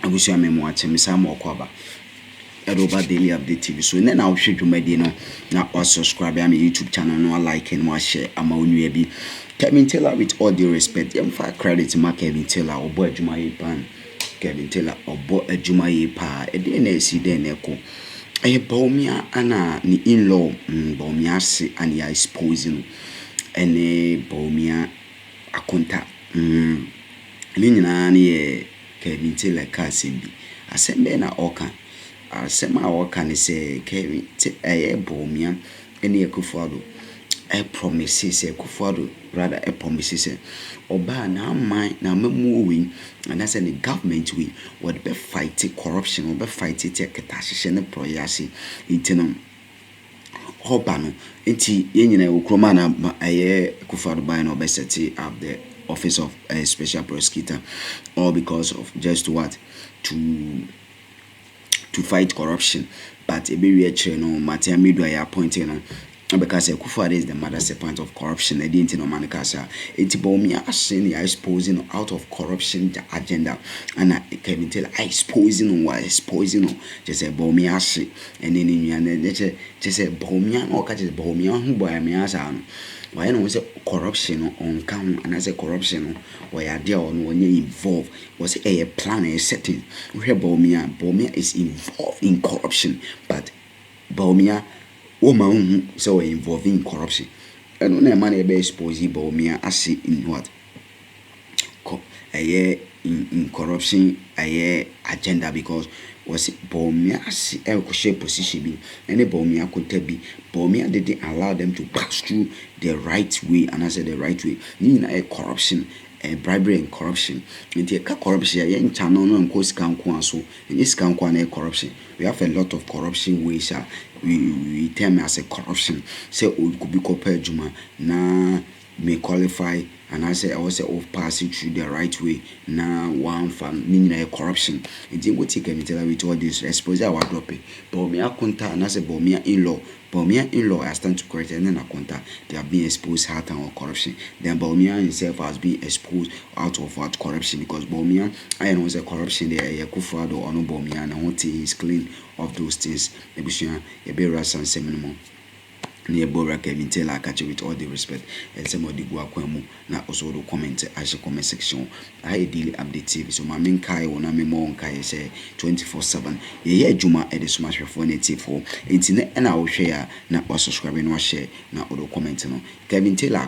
abusu amemo ache misamo okwaba Eroba Daily Update TV. So then I'll show you my dinner. Now or subscribe to my YouTube channel, no like and no share. I'm a new baby. Kevin Taylor, with all due respect, I'm for credit to my Kevin Taylor or boy Juma pan. Kevin Taylor or boy Juma pa. A DNA see then echo. I Bawumia ana ni Inlaw Bawumia si and ya exposing and Bawumia akonta Linina ni Kevin Taylor Kesi Be. Asembe na oka. Asema oka ni se Kevin Bawumia eni Akufo-Addo promises Akufo-Addo rather promises oba na man na memu we and that's the government we would be fighting corruption or be fighting ketashye ne proyase intino oba no enti yenyina Akroma na Akufo-Addo by no be set up the office of a special prosecutor all because of just what to fight corruption. But a very actually no Matia Midway appointing because Akufo-Addo is the mother serpent of corruption. I didn't know Manikasa. It's Bawumia saying exposing out of corruption agenda. And Kevin Taylor exposing or exposing just a Bawumia say and then in just a Bawumia or catches Bawumia who by me as why no was corruption on count and as a corruption where there on when you involved was a plan a setting where Bawumia is involved in corruption, but Bawumia woman so involved in corruption. And when a man be exposing Bawumia as in what in corruption agenda because was Bawumia as a position be any Bawumia could be Bawumia didn't allow them to pass through the right way, and I said the right way mean a corruption bribery and corruption. In the corruption in channel no cause so in this corruption we have a lot of corruption ways we term as a corruption say we could be compared Juma na may qualify and I say I was of passing through the right way now one fan meaning a corruption. It didn't take me tell with all this expose our drop it Bawumia kunta and I say Bawumia Inlaw I stand to correct and then I contact they have been exposed out of corruption. Then Bawumia himself has been exposed out of what corruption because Bawumia I know the corruption there Akufo-Addo or no Bawumia and I want to is clean of those things. Maybe a be rasan seminal. Near Bora Kevin Taylor catch you with all the respect and some of the Guaquemo na also the comment as a comment section. I daily update TV so my main kai on a memo kai say 24/7. Yeah, Juma at the smash for native internet and I will share na or subscribing or share na or comment no. Kevin Taylor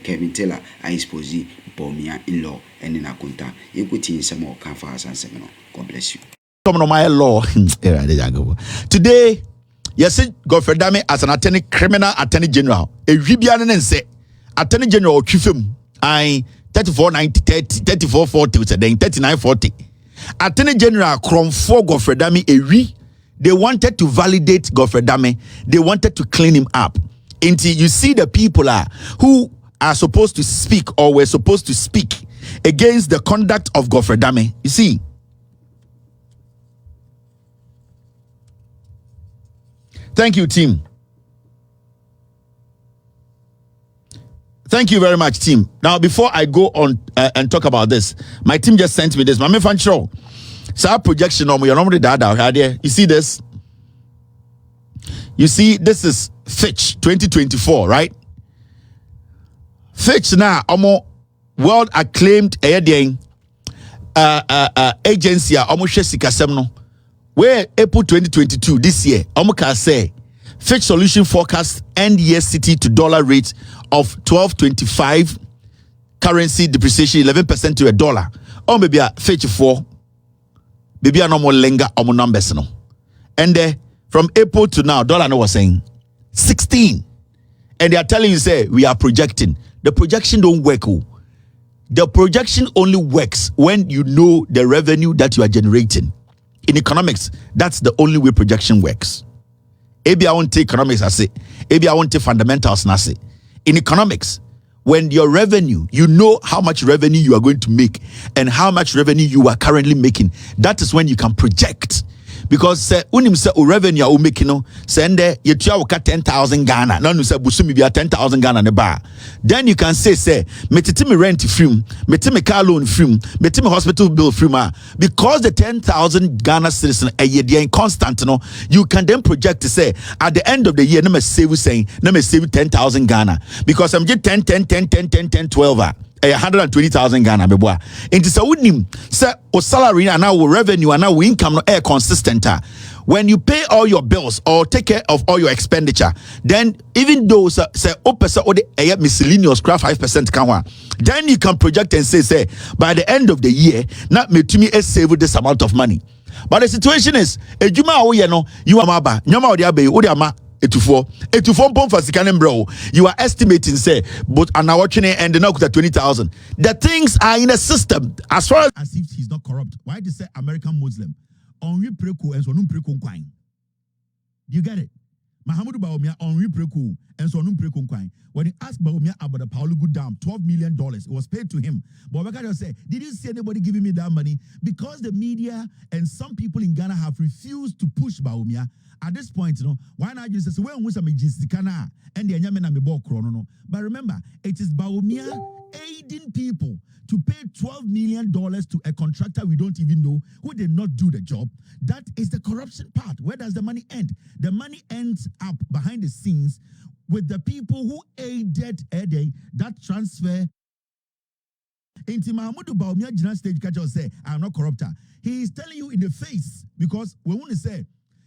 Kevin Taylor I expose Bawumia Inlaw and in a conta. You could see some more canfas and seminal. God bless you. Come on my law. Today yes, Godfrey Dame as an attorney, criminal attorney general. A Ribian say attorney general Chifim. I 3490 3440 then 3940. Attorney General Krom for Godfrey Dame they wanted to validate Godfrey Dame. They wanted to clean him up. Until you see the people who are supposed to speak or were supposed to speak against the conduct of Godfrey Dame. You see. Thank you, team. Thank you very much, team. Now, before I go on and talk about this, my team just sent me this. Mame Fancho, so projection on your number there. You see this? You see, this is Fitch 2024, right? Fitch now, world acclaimed agency, almost Shesika where April 2022 this year, Omuka say Fitch Solution forecast end year city to dollar rate of 12.25, currency depreciation 11% to a dollar. Or maybe a Fitch 4, maybe a normal lenga or numbers no. And from April to now, dollar no was saying 16, and they are telling you say we are projecting. The projection don't work. The projection only works when you know the revenue that you are generating. In economics, that's the only way projection works. Maybe I won't take economics as it. Maybe I won't take fundamentals as it. In economics, when your revenue, you know how much revenue you are going to make and how much revenue you are currently making. That is when you can project. because say unim say revenue o make no send there you tua 10,000 Ghana na no say busumi bia 10,000 Ghana ne ba, then you can say metiti me rent free, metiti me car loan free, metiti me hospital bill free ma, because the 10,000 Ghana citizen a year they constant no, you can then project to say at the end of the year na me save saying na me save 10,000 Ghana, because I'm just 10 12 120,000 Ghana beboa. Into sa unim say o salary and our revenue and our income no air consistent. When you pay all your bills or take care of all your expenditure, then even though say opesa or the miscellaneous craft 5% can, then you can project and say by the end of the year not me to me save this amount of money. But the situation is ejuma o ye no you are maba nyoma o dia be o dia ma etufo pom for sikanem bro, you are estimating say but an watching and now 20,000. The things are in a system as far as if he's not corrupt. Why do you say American Muslim on we preku and so no preku kwine? You get it? Mahamudu Bawumia on we preku and so no preku kwine. When he asked Bawumia about the Paulo good dam, $12 million, it was paid to him. But Wakata said, did you see anybody giving me that money? Because the media and some people in Ghana have refused to push Bawumia. At this point, you know, why not just say, well, who's a Majistikana and the Anyamena Mebo Chrono? But remember, it is Bawumia aiding people to pay $12 million to a contractor we don't even know who did not do the job. That is the corruption part. Where does the money end? The money ends up behind the scenes with the people who aided that transfer. Inti Mahamudu Bawumia General Stage Catcher say, I'm not corrupter. He is telling you in the face, because we want to say,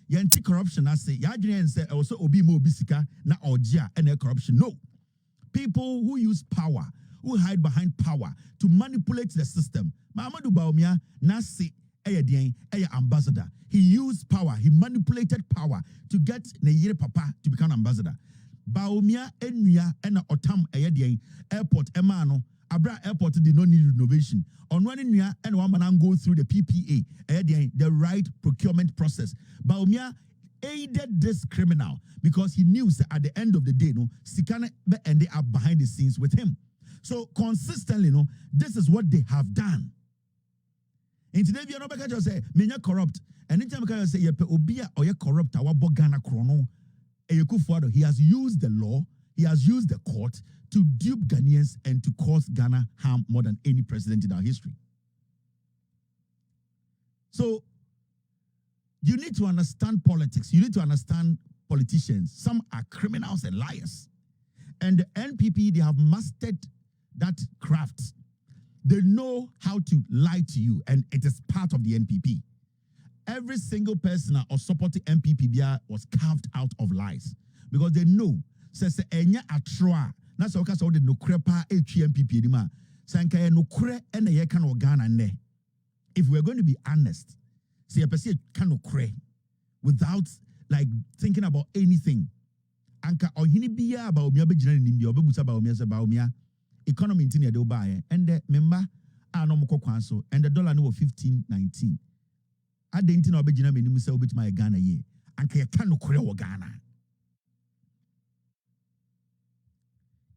yanti corruption, I say, Yajin say, also obi mo bisika na ojia and corruption. No. People who use power, who hide behind power to manipulate the system. Mahamudu Bawumia na say, ambassador. He used power, he manipulated power to get Neyere Papa to become ambassador. Bawumia enuya ena otam airport emano Abra Airport did not need renovation. On one area and one man go through the PPA, the right procurement process. Bawumia aided this criminal because he knew that at the end of the day, no, Sikana ended up behind the scenes with him. So consistently, no, this is what they have done. And today, we are not going to say, "Menya corrupt." And anytime we say, "Yepe obia or ye corrupt," our bogana chrono, he has used the law, he has used the court to dupe Ghanaians and to cause Ghana harm more than any president in our history. So, you need to understand politics. You need to understand politicians. Some are criminals and liars. And the NPP, they have mastered that craft. They know how to lie to you, and it is part of the NPP. Every single person or supporting NPP was carved out of lies because they know. Says enya atroa. That's why I the no crepa HMPP anymore. Sanka no cre and the can organa ne. If we're going to be honest, see a person can no cre without like thinking about anything. Anka or hinibia about me abijana nimbi obebusa about me economy in the buy and the member are no more kwanso and the dollar no 15.19. I didn't know abijana menimusa obit my Ghana ye. Anka can no cre or Ghana.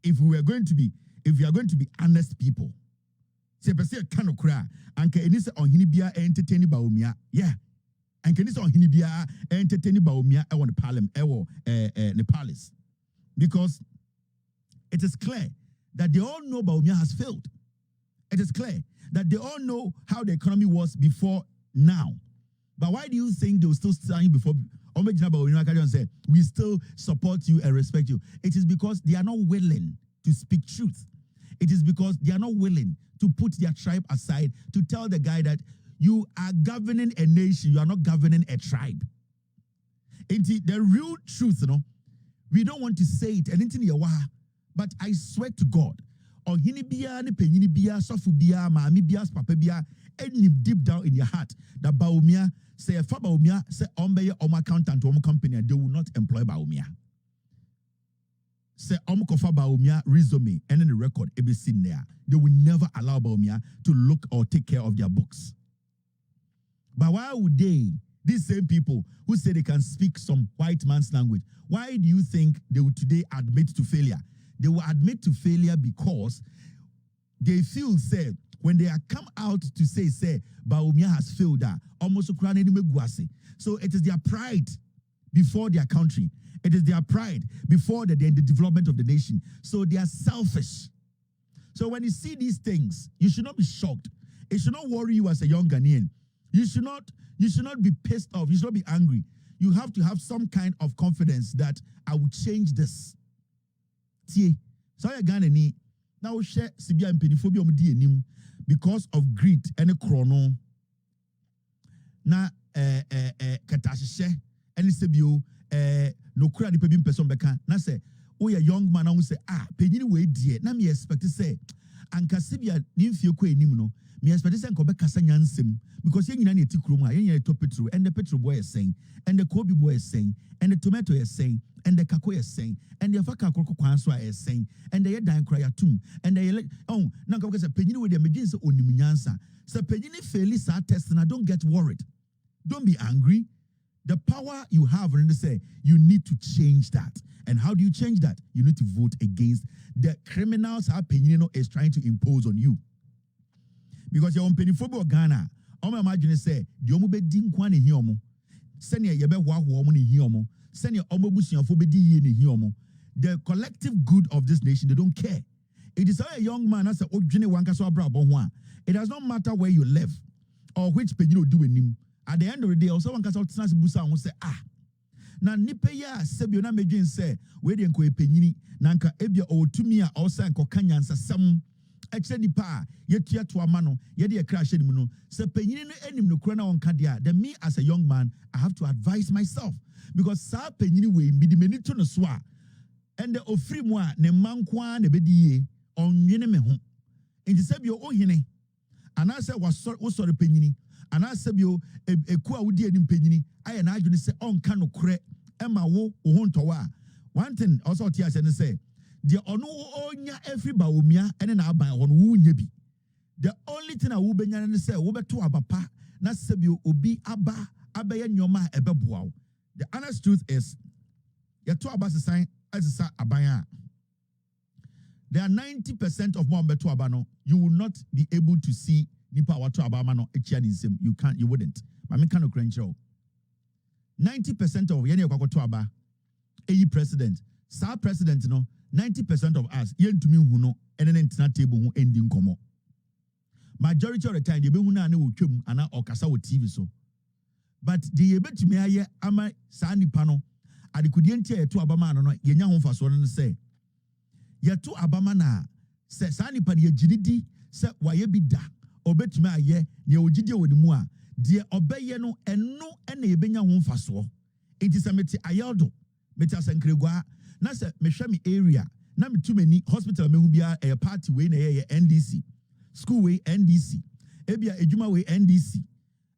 If we are going to be honest people, say per se cannot cry, and can this on Hinibia entertain Bawumia, yeah, and can this on Hinibia entertain Bawumia I want the parliament, the palace, because it is clear that they all know Bawumia has failed. It is clear that they all know how the economy was before now. But why do you think they will still stand before? We still support you and respect you. It is because they are not willing to speak truth. It is because they are not willing to put their tribe aside to tell the guy that you are governing a nation, you are not governing a tribe. The real truth, you know, we don't want to say it, but I swear to God, or hinibia, ne penyinibia, sofubia, maamibia, papabia, any deep down in your heart, that Bawumia say a Bawumia say ombeye accountant to company, and they will not employ Bawumia. Say kofa Bawumia resume and then the record every seen there. They will never allow Bawumia to look or take care of their books. But why would they, these same people who say they can speak some white man's language, why do you think they would today admit to failure? They will admit to failure because they feel, say, when they are come out to say Bawumia has failed, almost so it is their pride before their country. It is their pride before the development of the nation. So they are selfish. So when you see these things, you should not be shocked. It should not worry you as a young Ghanaian. You should not be pissed off. You should not be angry. You have to have some kind of confidence that I will change this. See, so I Ghana ni now share Sibia and Peniphobia because of greed and a chrono. Na katashe and Sibio no kura di pebin person beka na say oh ya young man I say penini we die na me expect say anka Sibia ni mfie ko enim no me expect say nko beka sa nyansem because yen nyina na eti krom a yen nyina to petrol and the petrol boy is saying and the kobe boy is saying and the tomato is saying and the kako is saying and the faka kroko kwanso is saying and the dan kra yatum and the na nka say penini we dey megin say onim nyansa say penini fail sa test na don't get worried. Don't be angry. The power you have, and they say you need to change that. And how do you change that? You need to vote against the criminals Penino is trying to impose on you. Because you're on Penifobia Ghana. I'm imagining say the omu be dinkwane hiomo. Send your yebe wahu ni hiomo. Send your omobusi afobedi ni hiomo. The collective good of this nation, they don't care. It is a young man as a ojine wankaso abra bonwa. It does not matter where you live or which Penino do in him. At the end of the day, also one person busa and say na nipe ya sebio na medwin say we de nko epenyini na nka ebia o tumi a o say nko kanyansa sam ekire nipa yetua to ama no ye de ekra hye nim no se penyini no enim no kura na wonka dia then me as a young man I have to advise myself because sa penyini we midi meni to no so a and the ofiri mu a ne mankwa na bedi ye onwene me ho enti sebio ohene ana say wasori penyini and I said, you a kwa would in penny. I and I say on cano cre Emma wo won't. One thing also tears and say, the ono onya every Bawumia and then I buy on woo yebi. The only thing I will be and say, Uber to Abapa, not Sebio Ubi Abba, Abayan Yoma Ebebuau. The honest truth is, your two Abbas sign as a abaya. There are 90% of Mwambe to Abano, you will not be able to see. Nipa watu abama no echianism you wouldn't. Mami kano krencho. 90% of yene kwa to aba president. Sa president no 90% of us yen to me hu no ene ntina table hu ending komo. Majority of the time they be hu na ne wo twem ana okasa wo TV so. But the yebetumi aye ama sa nipa no adekudie ntia ye to abama no yenya ho faso no say ye to abama na se sa nipa ye giridi se waye bi da obetumi aye ne ogide wonimu a de obeye no eno ena ebenya ho mfaso enti se meti ayodo meti asankregwa na se mehwe me area na metumani hospital mehu bia party we na ye NDC school we NDC ebia ejuma we NDC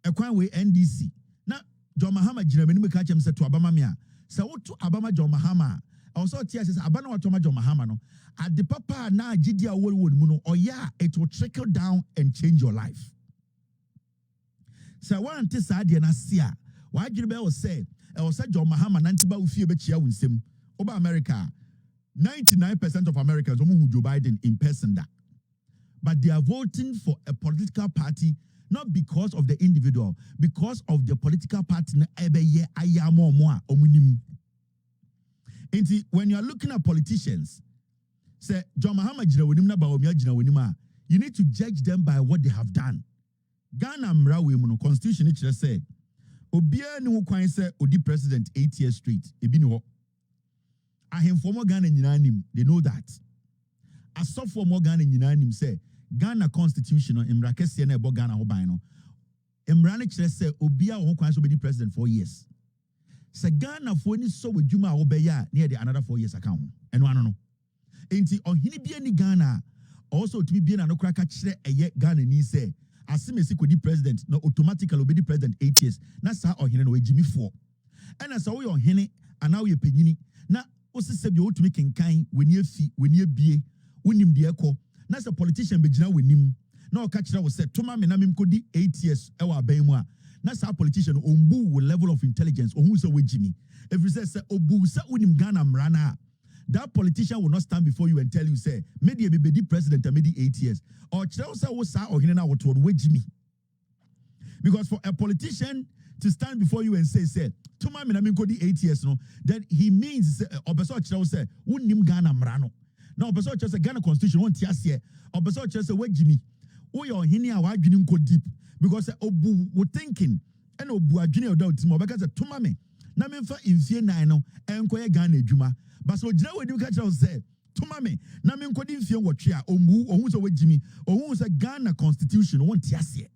ekwan we NDC na John Mahama gina me ka chem se to abama me a se woto abama John Mahama also tia says abana watoma John Mahama no at the papa na agidi a wo mu no oya it will trickle down and change your life. So one ante sa de na sia wa agiri be o say John Mahama nantiba ufie be chia wunsem oba America 99% of Americans who Joe Biden in person that, but they are voting for a political party not because of the individual, because of the political party na ebe ye ayamo mo omunim. When you are looking at politicians, say John Mahama jina wonim na Bawumia jina wonim, you need to judge them by what they have done. Ghana mra we mu no constitution e kire say obia ni ho kwan say odi president 8 years straight ebi ni ho. Ahemfo Ghana nyina nim, they know that. Asofo mo Ghana nyina nim say Ghana constitution no imra kese na ebo Ghana ho ban no. Imra ne kire say obia ho kwan so be president 4 years. Se Ghana for ni so wadwuma a obeya near the another 4 years account eno ano no enti ohini bia ni Ghana also to be bia na no kraka kire eye Ghana ni say asimesi kodi president no automatically obedi president 8 years na sa ohini no wejimi for ena sa wo yo ohini ana wo ye penyini na osise bia otumi kenkan weni afi weni abie wonim de ekọ na sa politician begina wenim na o ka kire wo say toma me na mem kodi 8 years e wa ban mu a na sa politician ombu level of intelligence ohun se wejimi every say obu se unim Ghana mrana that politician will not stand before you and tell you, say, maybe be the president and maybe 8 years. Or Chelsea was sa or Hinena what would Jimmy. Because for a politician to stand before you and say, to my men, I mean, 8 years, no, that he means, Obeso Chelsea, wouldn't him Ghana Mrano. Now, Obeso Chelsea, Ghana Constitution, won't yes, yeah. Obeso Chelsea, where Jimmy? Oh, you're Hinia, why didn't go deep? Because Obu were thinking, and Obu are junior doubt, because to my men, Naminfa in fear nine, and Koya Ghana Juma. But so, Joe, when you catch us, said, to my men, Namin couldn't fear what Chia, or Mu, or who's away Jimmy, or who's a Ghana Constitution, won't yes, yeah.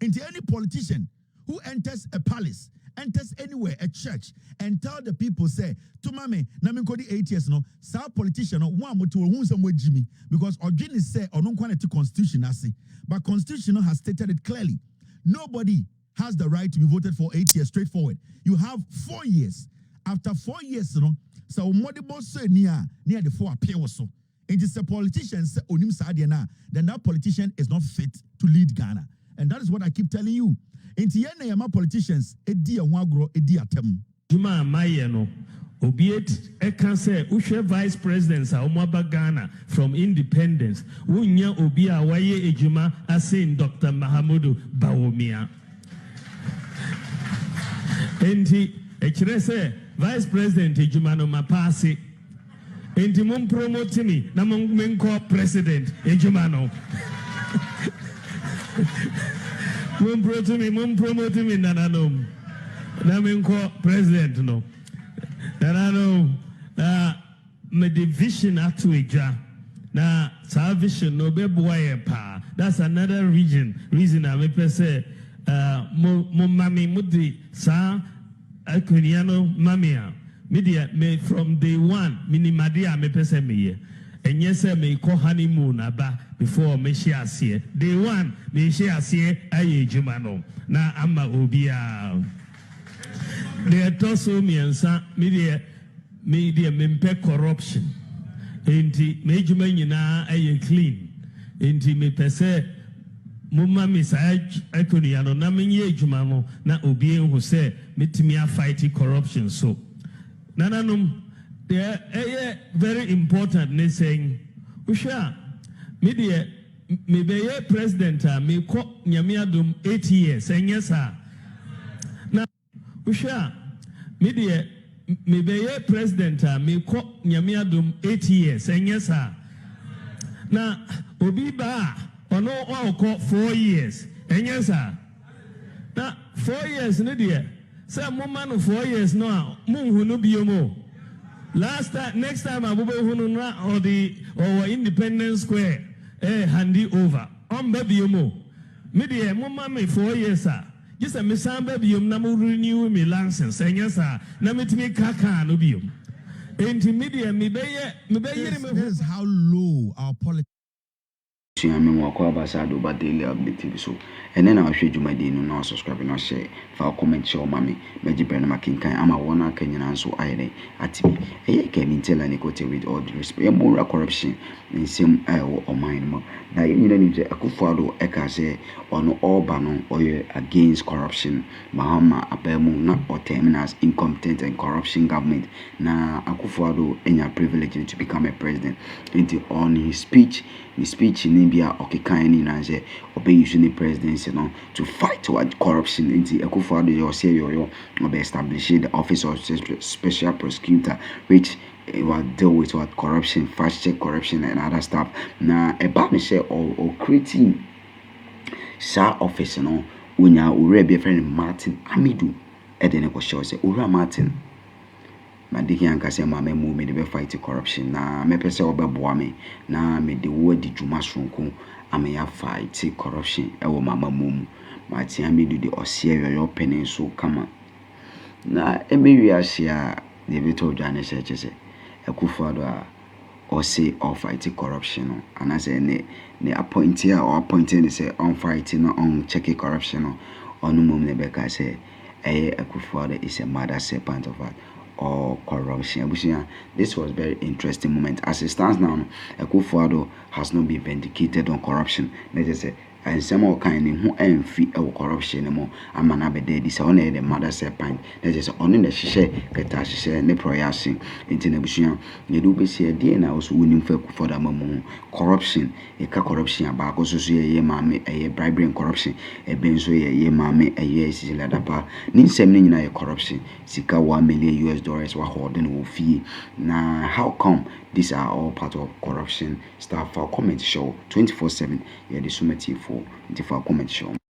Into any politician who enters a palace, enters anywhere, a church, and tell the people, say, to mame, Namikodi 8 years, no, South politician, no, one to whom some way Jimmy, because Origin say, or no quantity constitution, I see. But constitution has stated it clearly. Nobody has the right to be voted for 8 years, straightforward. You have 4 years. After 4 years, you know, so Modibo say near the 4 appear also. It is a politician say Onim Sadiana, then that politician is not fit to lead Ghana. And that is what I keep telling you. In Tiana Yama politicians, a dear wagro, a dear tem. Juma Mayeno, Obiet, I can say, Ushe Vice President, Omwaba Ghana, from independence, Unya Obia Waye Ejuma, Asin Dr. Mahamudu Bawumia. Enti, Echrese, Vice President Ejumano Mapasi. Enti mum promote me, Namong Menko President Ejumano. Mum promote me, Nananom. Naminko President, no. Nanano, me division atu eja. Na salvation no be boye pa. That's another reason I may say, mami mudi sa akuniano mamia. Media me from day one, minimadia me pese me. And yes, me ko honeymoon aba before me share see. Day one, me share see aye jumano. Na ama obia. They toso me and sa media mempe corruption. Enti me juma nyina aye clean. Enti me pese mumma me sa akuniano na me ye jumano na obie who say metimi a fight corruption so. Nananum, they are very important. They saying, Usha, media, me be president, me ko nyamiadum 8 years, and yes, sir. Now, Usha, media, me be president, me ko nyamiadum 8 years, and yes, sir. Now, Obiba, or no, all 4 years, and yes, sir. Now, 4 years, Nidia. Say, woman 4 years now, Mungu biomo. Next time I will be or Independence Square, handy over. Baby mo. Media, mumma 4 years, sir. Just a missamba bium, namu renew me license, and yes, sir. Namit me kaka no bium. Media, me This is how low our politics. I'm walking about Sado, but daily update TV so. And then I'll show you my day. No, subscribe and share. For comment, show mommy. Magic Brand Makin. I'm a one Kenyan answer. I at me. Hey, Kelvin tell and equate with all the respect. More corruption in same or mine more. Now, you need to Akufo-Addo Eka say on all ban or against corruption. Mahama Abemu not or terminals incompetent and corruption government. Now, Akufo-Addo any privilege to become a president. Into on his speech in India, okay, kind in as a obey using the presidency to fight toward corruption. Into Akufo-Addo your say your be establishing the office of special prosecutor, which will deal with what corruption, fast check corruption and other stuff. Now, about me say or creating sa office, when you be a friend Martin Amidu, and then I show say Ura Martin. Madiki anka se ma memu me de be fight corruption na me pese obeboa me na me de wo di dwuma sonko ame ya fight corruption e wo mama mum ma tia me do de ose yoyo penin so kama na e me wi ahia de be to dwane se chese Akufo-Addo a ose or fight corruption and I say ne appointee or appointing say on fighting on check corruption on mum ne be ka say Akufo-Addo is a mother serpent of that or corruption. This was very interesting moment. As it stands now, Akufo-Addo has not been vindicated on corruption. Let's just say and some more kind who and free corruption more ama na bede di sa ona the mother serpent na just on the hye keta hye ne proyase enti na busua ye do be se die na also wonim fa for da mamu corruption e ka corruption aba ko so ye maame bribery and corruption e ben so ye maame sisi ladapa ni nsem ni nyina ye corruption sika $1 million wa holding wo fie na how come these are all part of corruption? Start for comment show 24/7 yeah the sumati for comment show.